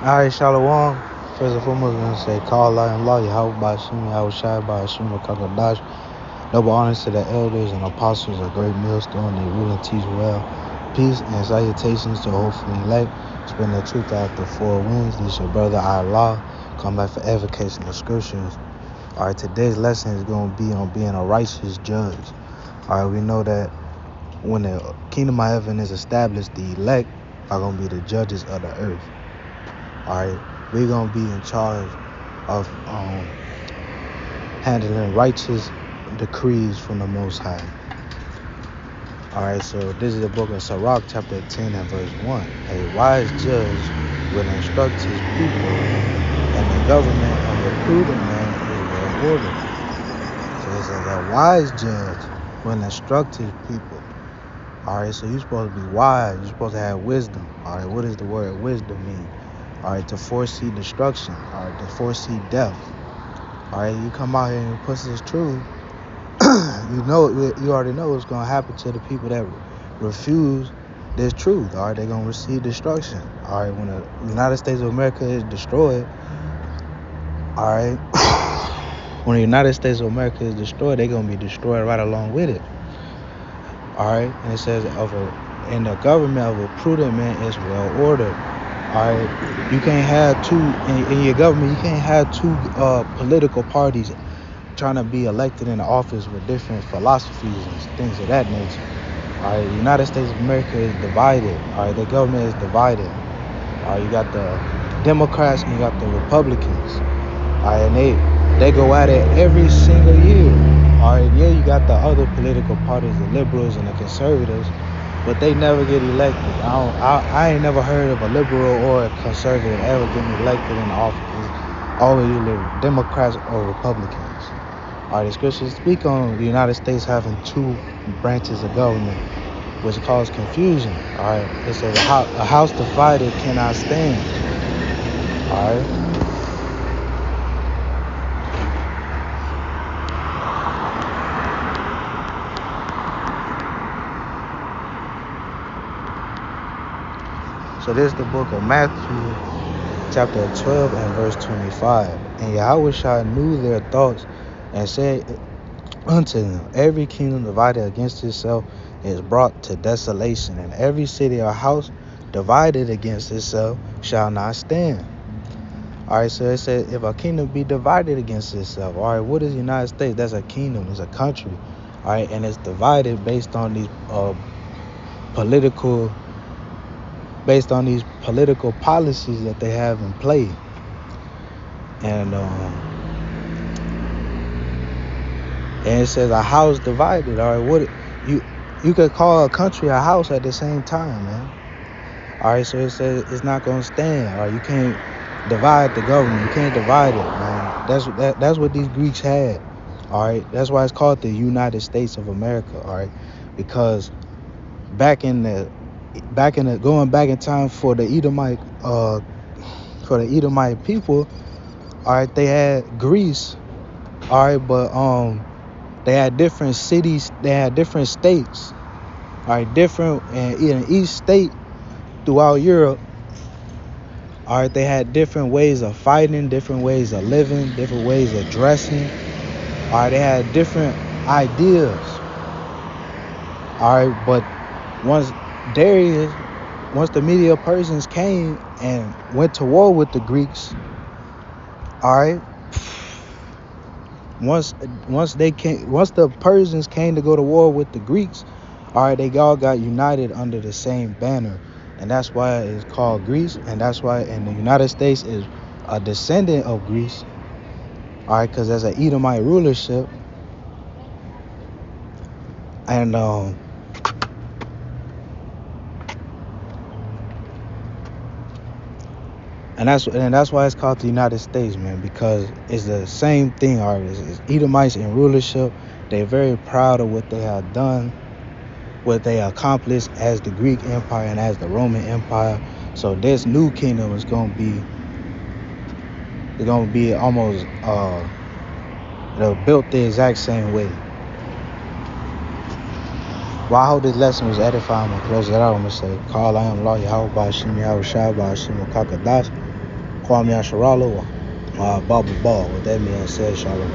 Alright, Shalom. First and foremost, I'm going to say, call I am law, Yahweh Bashim, Yahweh Shai Bashim, Kakadash. Double honors to the elders and apostles, a great millstone, they rule and teach well. Peace and salutations to hopefully elect. Spread the truth out the four winds. This your brother, Allah. Come back for advocation of scriptures. Alright, today's lesson is going to be on being a righteous judge. Alright, we know that when the kingdom of heaven is established, the elect are going to be the judges of the earth. Alright, we're going to be in charge of handling righteous decrees from the Most High. Alright, so this is the book of Sirach, chapter 10 and verse 1. A wise judge will instruct his people, and the government of a prudent man is well ordered. So it says a wise judge will instruct his people. Alright, so you're supposed to be wise. You're supposed to have wisdom. Alright, what does the word wisdom mean? Alright, to foresee destruction. Alright, to foresee death. Alright, you come out here and push this truth. You already know what's going to happen to the people that refuse this truth. Alright, they're going to receive destruction. Alright, when the United States of America is destroyed, alright, when the United States of America is destroyed, they're going to be destroyed right along with it. Alright, and it says, in the government of a prudent man is well ordered. Alright, you can't have two, in your government, you can't have two political parties trying to be elected in the office with different philosophies and things of that nature. Alright, the United States of America is divided. Alright, the government is divided. Alright, you got the Democrats and you got the Republicans. Alright, and they go at it every single year. Alright, yeah, you got the other political parties, the liberals and the conservatives, but they never get elected. I ain't never heard of a liberal or a conservative ever getting elected in the office. Always either Democrats or Republicans. Alright, the scriptures speak on the United States having two branches of government, which cause confusion. Alright, it says a house divided cannot stand. Alright. So this is the book of Matthew, chapter 12 and verse 25. And Yahweh knew their thoughts and said unto them, every kingdom divided against itself is brought to desolation, and every city or house divided against itself shall not stand. Alright, so it says if a kingdom be divided against itself, alright, what is the United States? That's a kingdom, it's a country. Alright, and it's divided based on these political policies that they have in play. And it says a house divided. Alright, what you could call a country a house at the same time, man. Alright, so it says it's not gonna stand. Alright, you can't divide the government, you can't divide it, man. That's what these Greeks had. Alright, that's why it's called the United States of America. Alright, because going back in time for the Edomite people, alright, they had Greece, alright, but they had different cities, they had different states, alright, different in each state throughout Europe, alright, they had different ways of fighting, different ways of living, different ways of dressing, alright, they had different ideas, alright, but once the Medo-Persians came and went to war with the Greeks, alright, once the Persians came to go to war with the Greeks, alright, they all got united under the same banner, and that's why it's called Greece, and that's why the United States is a descendant of Greece, alright, because there's an Edomite rulership, and that's why it's called the United States, man, because it's the same thing. Alright, it's Edomites in rulership. They're very proud of what they have done, what they accomplished as the Greek Empire and as the Roman Empire. So this new kingdom is gonna be almost they're built the exact same way. Well, I hope this lesson was edifying. I'm gonna close it out. I'm gonna say, call I am law, Yahweh Bashim, Yahweh Shai Bashim, Kakadash. Kwame Asharala, Baba Ball. With that being said, Shalom.